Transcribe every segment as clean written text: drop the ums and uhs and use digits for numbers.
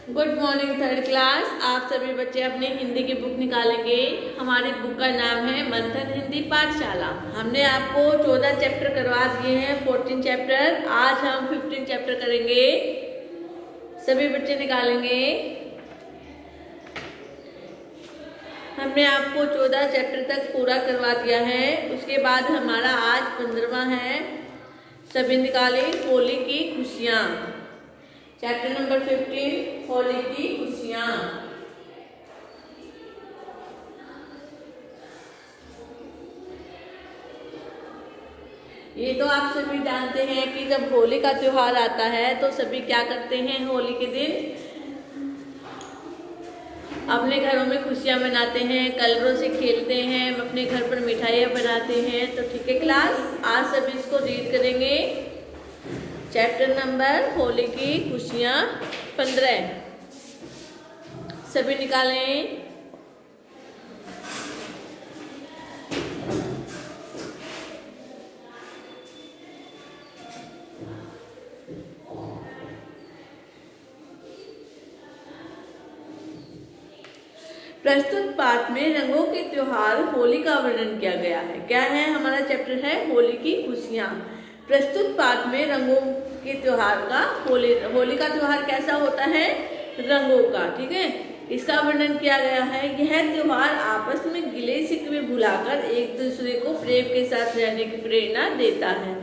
Good morning third class. आप सभी बच्चे अपने हिंदी की बुक निकालेंगे। हमारी बुक का नाम है मंथन हिंदी पाठशाला। हमने आपको 14 चैप्टर करवा दिए हैं, 14 चैप्टर। आज हम 15 चैप्टर करेंगे। सभी बच्चे निकालेंगे। हमने आपको 14 चैप्टर तक पूरा करवा दिया है। उसके बाद हमारा आज 15वां है। सभी निकाले। होली की खुशियाँ, चैप्टर नंबर 15, होली की खुशियाँ। ये तो आप सभी जानते हैं कि जब होली का त्योहार आता है तो सभी क्या करते हैं, होली के दिन अपने घरों में खुशियाँ मनाते हैं, कलरों से खेलते हैं, अपने घर पर मिठाइयाँ बनाते हैं। तो ठीक है क्लास, आज सभी इसको रीड करेंगे। चैप्टर नंबर होली की खुशियाँ 15 सभी निकालें। प्रस्तुत पाठ में रंगों के त्योहार होली का वर्णन किया गया है। क्या है हमारा चैप्टर है होली की खुशियाँ। प्रस्तुत पाठ में रंगों के त्योहार का होली का त्योहार कैसा होता है, रंगों का, ठीक है, इसका वर्णन किया गया है। यह त्योहार आपस में गिले शिकवे भुलाकर एक दूसरे को प्रेम के साथ रहने की प्रेरणा देता है।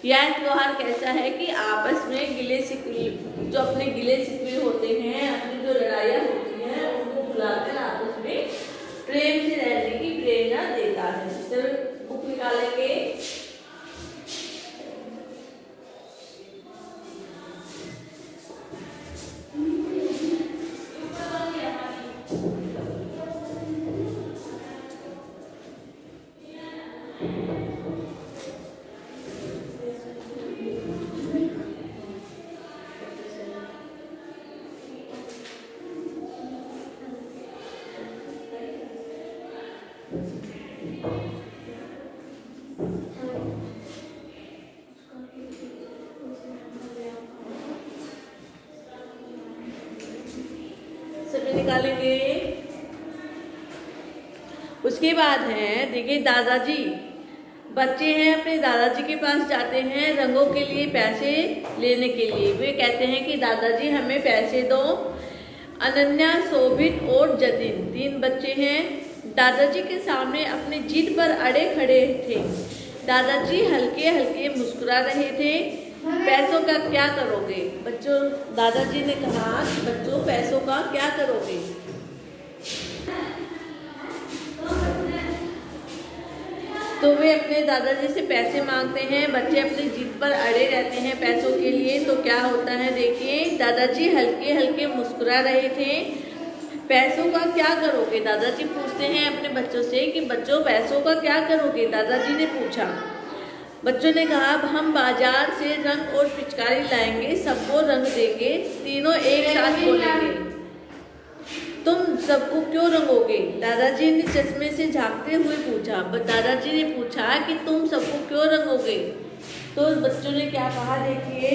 यह त्योहार कैसा है कि आपस में गिले शिकवे, जो अपने गिले शिकवे होते हैं, अपनी जो लड़ाइयाँ होती हैं, उनको भुलाकर आपस में प्रेम से रहने की प्रेरणा देता है। चलो बुक निकालेंगे। सभी निकालेंगे। उसके बाद है, देखिए, दादाजी, बच्चे हैं अपने दादाजी के पास जाते हैं रंगों के लिए पैसे लेने के लिए। वे कहते हैं कि दादाजी हमें पैसे दो। अनन्या, शोभित और जतिन 3 बच्चे हैं। दादाजी के सामने अपनी जिद पर अड़े खड़े थे। दादाजी हल्के हल्के मुस्कुरा रहे थे। पैसों का क्या करोगे बच्चों? दादाजी ने कहा, बच्चों पैसों का क्या करोगे? तो वे अपने दादाजी से पैसे मांगते हैं। बच्चे अपनी जिद पर अड़े रहते हैं पैसों के लिए। तो क्या होता है, देखिए, दादाजी हल्के हल्के मुस्कुरा रहे थे। पैसों का क्या करोगे? दादाजी पूछते हैं अपने बच्चों से कि बच्चों पैसों का क्या करोगे? दादाजी ने पूछा। बच्चों ने कहा, हम बाजार से रंग और पिचकारी लाएंगे, सबको रंग देंगे। तीनों एक साथ बोलेंगे, तुम सबको क्यों रंगोगे? दादाजी ने चश्मे से झांकते हुए पूछा। दादाजी ने पूछा कि तुम सबको क्यों रंगोगे? तो बच्चों ने क्या कहा, देखिए,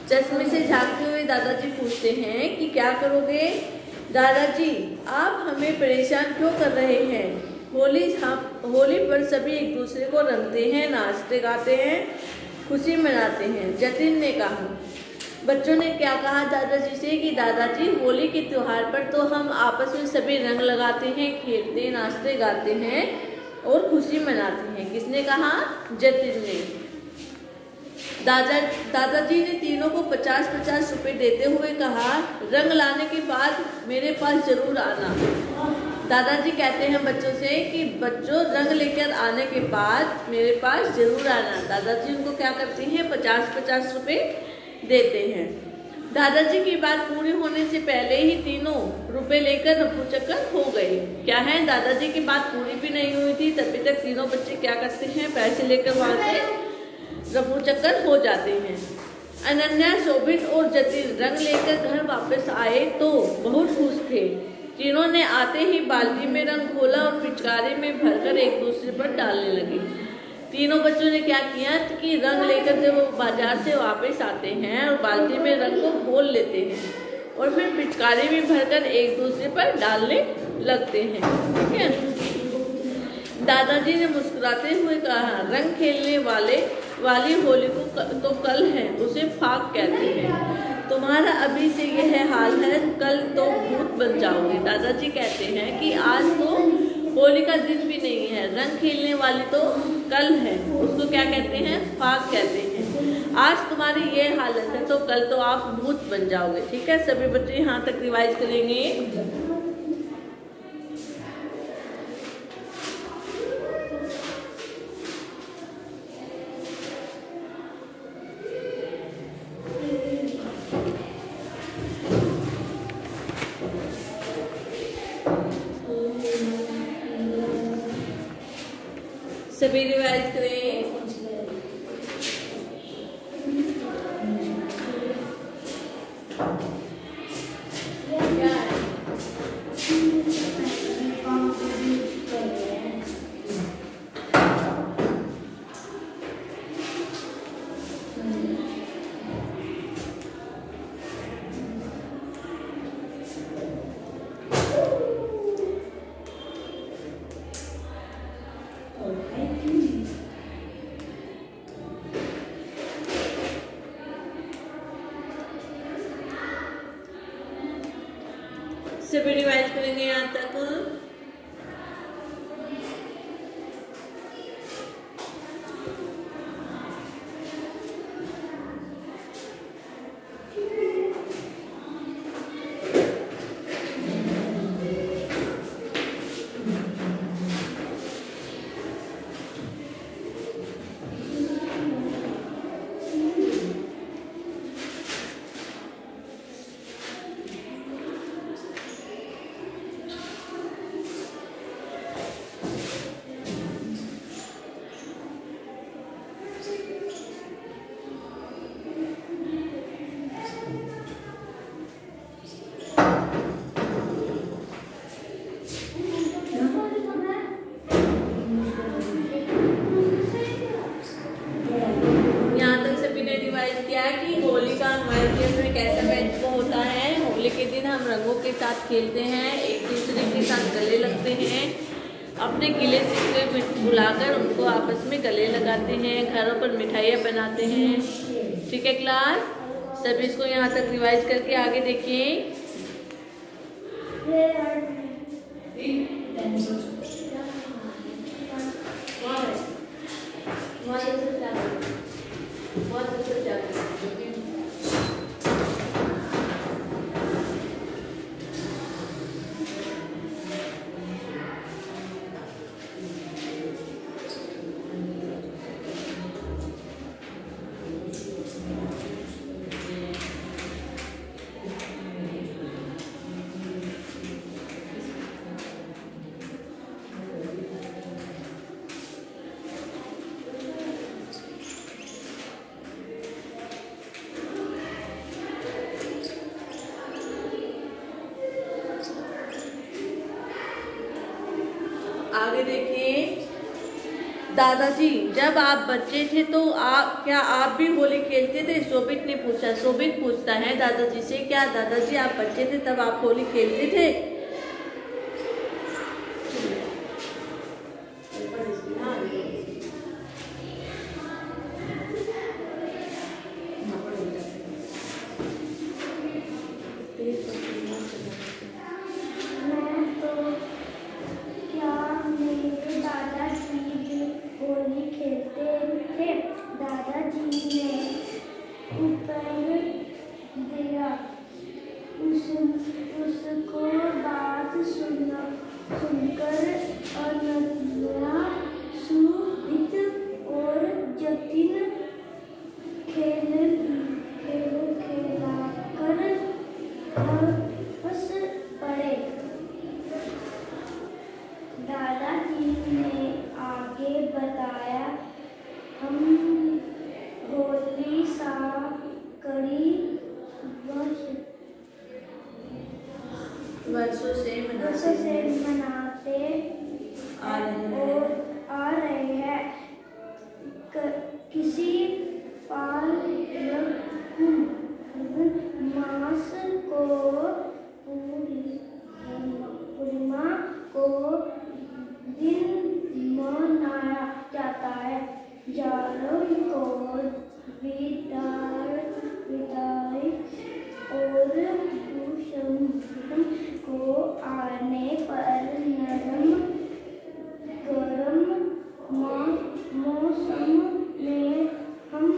चश्मे से झांकते हुए दादाजी पूछते हैं कि क्या करोगे? दादाजी, आप हमें परेशान क्यों कर रहे हैं? होली पर सभी एक दूसरे को रंगते हैं, नाचते गाते हैं, खुशी मनाते हैं, जतिन ने कहा। बच्चों ने क्या कहा दादाजी से कि दादाजी, होली के त्योहार पर तो हम आपस में सभी रंग लगाते हैं, खेलते, नाचते गाते हैं और खुशी मनाते हैं। किसने कहा? जतिन ने। दादाजी ने तीनों को 50-50 रुपए देते हुए कहा, रंग लाने के बाद मेरे पास जरूर आना। दादाजी कहते हैं बच्चों से कि बच्चों, रंग लेकर आने के बाद मेरे पास जरूर आना। दादाजी उनको क्या करते हैं, 50-50 रुपए देते हैं। दादाजी की बात पूरी होने से पहले ही तीनों रुपए लेकर रफू चक्कर हो गए। क्या है, दादाजी की बात पूरी भी नहीं हुई थी, तभी तक तीनों बच्चे क्या करते हैं, पैसे लेकर वहां से रफू चक्कर हो जाते हैं। अनन्या, शोभित और जतिन रंग लेकर घर वापस आए तो बहुत खुश थे। तीनों ने आते ही बाल्टी में रंग खोला और पिचकारी में भरकर एक दूसरे पर डालने लगे। तीनों बच्चों ने क्या किया कि रंग लेकर जब वो बाजार से वापस आते हैं और बाल्टी में रंग को घोल लेते हैं और फिर पिचकारी में भरकर एक दूसरे पर डालने लगते हैं। ठीक है। दादाजी ने मुस्कुराते हुए कहा, रंग खेलने वाली होली को तो कल है, उसे फाग कहते हैं। तुम्हारा अभी से यह हाल है, कल तो भूत बन जाओगे। दादाजी कहते हैं कि आज तो होली का दिन भी नहीं है, रंग खेलने वाली तो कल है, उसको क्या कहते हैं? फाग कहते हैं। आज तुम्हारी ये हालत है तो कल तो आप भूत बन जाओगे। ठीक है, सभी बच्चे यहाँ तक रिवाइज करेंगे। सभी रिवाइज करें। सभी रिवाइज करेंगे यहाँ तक। होली के दिन हम रंगों के साथ खेलते हैं, एक दूसरे के साथ गले लगते हैं, अपने गिले शिकवे बुलाकर उनको आपस में गले लगाते हैं, घरों पर मिठाइयाँ बनाते हैं। ठीक है क्लास, सभी इसको यहाँ तक रिवाइज करके आगे देखिए। आगे देखिए, दादाजी जब आप बच्चे थे तो क्या आप भी होली खेलते थे? शोभित ने पूछा। शोभित पूछता है दादाजी से, क्या दादाजी आप बच्चे थे तब आप होली खेलते थे? उसको बात सुनकर अनन्या, शोभित और जतिन खेलाकर हंस पड़े। दादाजी ने आगे बताया, हम होली कड़ी वर्षों से मनाते आ रहे हैं। आने पर नरम गरम मौसम में हम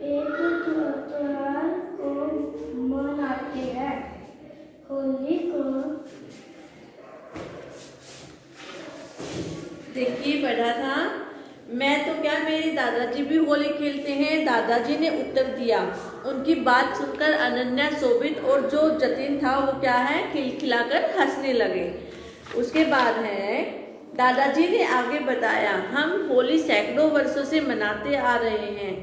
एक त्योहार को मनाते हैं, होली को। देखिए पढ़ा था, मैं तो क्या मेरे दादाजी भी होली खेलते हैं। दादाजी ने उत्तर दिया। उनकी बात सुनकर अनन्या, शोभित और जो जतिन था वो क्या है, खिलखिलाकर हंसने लगे। उसके बाद है, दादाजी ने आगे बताया, हम होली सैकड़ों वर्षों से मनाते आ रहे हैं।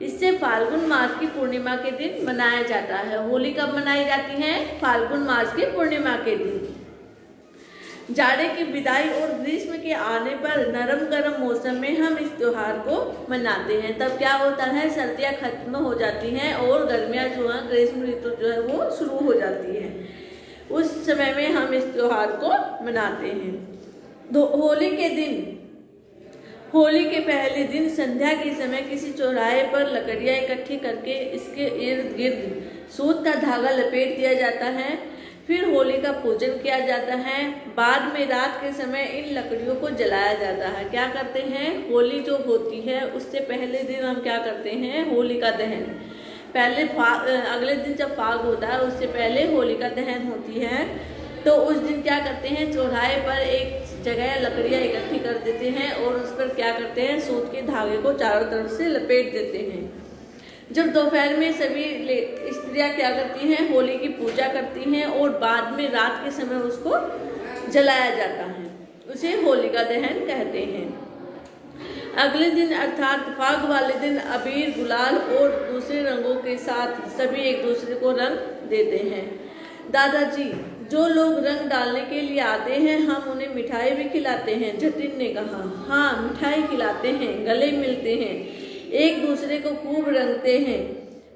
इससे फाल्गुन मास की पूर्णिमा के दिन मनाया जाता है। होली कब मनाई जाती है? फाल्गुन मास की पूर्णिमा के दिन। जाड़े की विदाई और ग्रीष्म के आने पर नरम गरम मौसम में हम इस त्योहार को मनाते हैं। तब क्या होता है, सर्दियाँ खत्म हो जाती हैं और गर्मियाँ जो है, ग्रीष्म ऋतु जो है वो शुरू हो जाती है। उस समय में हम इस त्योहार को मनाते हैं। होली के दिन, होली के पहले दिन संध्या के समय किसी चौराहे पर लकड़ियाँ इकट्ठी करके इसके इर्द गिर्द सूत का धागा लपेट दिया जाता है। फिर होली का पूजन किया जाता है। बाद में रात के समय इन लकड़ियों को जलाया जाता है। क्या करते हैं, होली जो होती है उससे पहले दिन हम क्या करते हैं, होलिका दहन। पहले अगले दिन जब फाग होता है उससे पहले होलिका दहन होती है। तो उस दिन क्या करते हैं, चौराहे पर एक जगह लकड़ियाँ इकट्ठी कर देते हैं और उस पर क्या करते हैं, सूत के धागे को चारों तरफ से लपेट देते हैं। जब दोपहर में सभी स्त्रियाँ क्या करती हैं, होली की पूजा करती हैं और बाद में रात के समय उसको जलाया जाता है। उसे होलिका दहन कहते हैं। अगले दिन अर्थात फाग वाले दिन अबीर, गुलाल और दूसरे रंगों के साथ सभी एक दूसरे को रंग देते हैं। दादाजी, जो लोग रंग डालने के लिए आते हैं हम उन्हें मिठाई भी खिलाते हैं, जतिन ने कहा। हाँ, मिठाई खिलाते हैं, गले मिलते हैं, एक दूसरे को खूब रंगते हैं,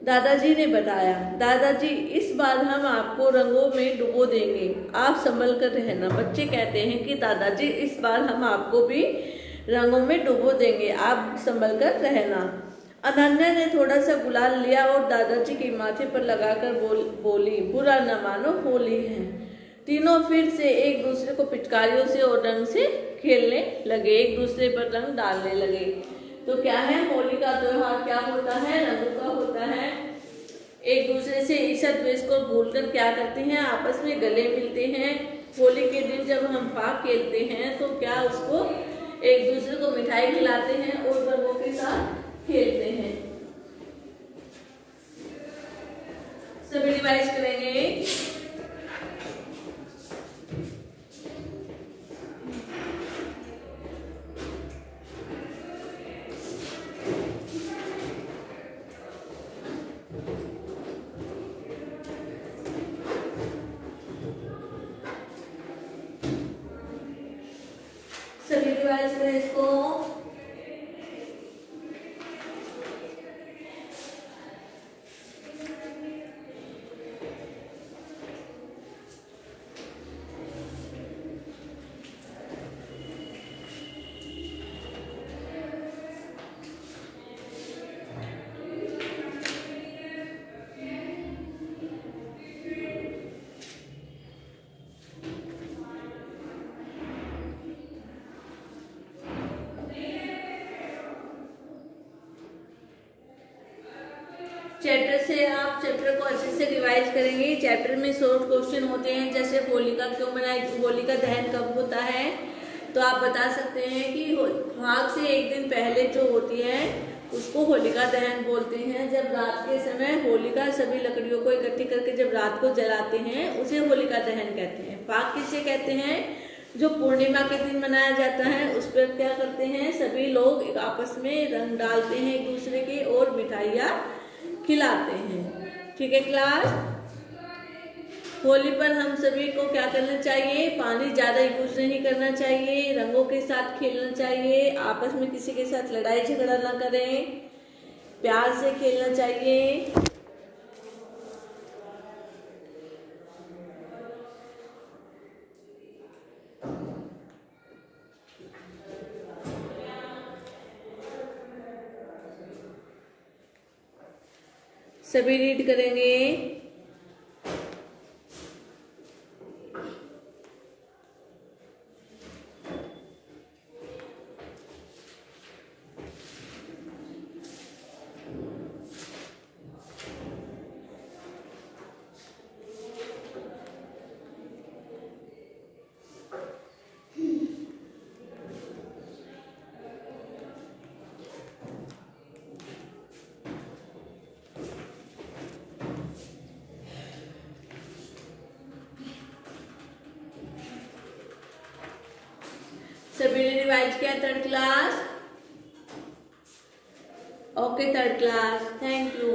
दादाजी ने बताया। दादाजी, इस बार हम आपको रंगों में डुबो देंगे, आप संभल कर रहना। बच्चे कहते हैं कि दादाजी इस बार हम आपको भी रंगों में डुबो देंगे, आप संभल कर रहना। अनन्या ने थोड़ा सा गुलाल लिया और दादाजी के माथे पर लगाकर बोली, बुरा न मानो, होली है। तीनों फिर से एक दूसरे को पिचकारियों से और रंग से खेलने लगे, एक दूसरे पर रंग डालने लगे। तो क्या है, होली का त्योहार क्या होता है, रंगों का होता है। एक दूसरे से ईर्ष्या द्वेष को भूलकर क्या करते हैं, आपस में गले मिलते हैं। होली के दिन जब हम फाग खेलते हैं तो क्या उसको एक दूसरे को मिठाई खिलाते हैं और रंगों के साथ खेलते हैं। सभी रिवाइज करेंगे। सभी रिवाइज करें इसको। चैप्टर से आप चैप्टर को अच्छे से रिवाइज करेंगे। चैप्टर में शॉर्ट क्वेश्चन होते हैं, जैसे होलिका क्यों मनाई, होलिका दहन कब होता है। तो आप बता सकते हैं कि फाग से एक दिन पहले जो होती है उसको होलिका दहन बोलते हैं। जब रात के समय होलिका सभी लकड़ियों को इकट्ठी करके जब रात को जलाते हैं उसे होलिका दहन कहते हैं। फाग किसे कहते हैं, जो पूर्णिमा के दिन मनाया जाता है उस पर क्या करते हैं, सभी लोग आपस में रंग डालते हैं एक दूसरे के और मिठाइयाँ खिलाते हैं। ठीक है क्लास। होली पर हम सभी को क्या करना चाहिए, पानी ज्यादा यूज नहीं करना चाहिए, रंगों के साथ खेलना चाहिए, आपस में किसी के साथ लड़ाई झगड़ा ना करें, प्यार से खेलना चाहिए। सभी रीड करेंगे। सभी ने रिवाइज किया third class? Okay third class, thank you.